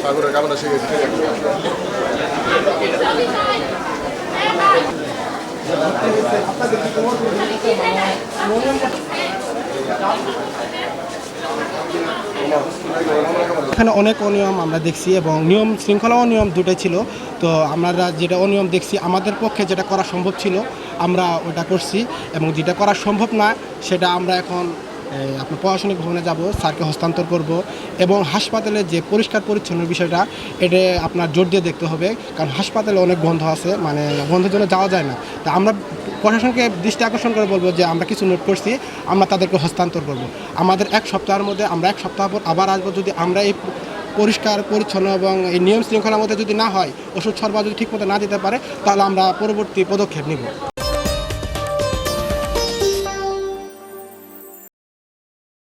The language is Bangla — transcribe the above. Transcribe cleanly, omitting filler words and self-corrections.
সাগরের কামনা শিখেছি। এখানে অনেক অনিয়ম আমরা দেখছি এবং নিয়ম শৃঙ্খলা ও নিয়ম দুটোই ছিল। তো আমরা যেটা অনিয়ম দেখছি আমাদের পক্ষে যেটা করা সম্ভব ছিল আমরা ওটা করছি, এবং যেটা করা সম্ভব না সেটা আমরা এখন আপনার প্রশাসনিক ভবনে যাব, স্যারকে হস্তান্তর করব। এবং হাসপাতালে যে পরিষ্কার পরিচ্ছন্ন বিষয়টা এটা আপনার জোর দিয়ে দেখতে হবে, কারণ হাসপাতালে অনেক গন্ধ আছে, মানে গন্ধের জন্য যাওয়া যায় না। তো আমরা প্রশাসনকে দৃষ্টি আকর্ষণ করে বলবো যে আমরা কিছু নোট করছি, আমরা তাদেরকে হস্তান্তর করব। আমাদের এক সপ্তাহের মধ্যে, আমরা এক সপ্তাহ পর আবার আসবো। যদি আমরা এই পরিষ্কার পরিচ্ছন্ন এবং এই নিয়ম শৃঙ্খলার মধ্যে যদি না হয়, ওষুধ সরবরাহ যদি ঠিকমতো না দিতে পারে, তাহলে আমরা পরবর্তী পদক্ষেপ নিব।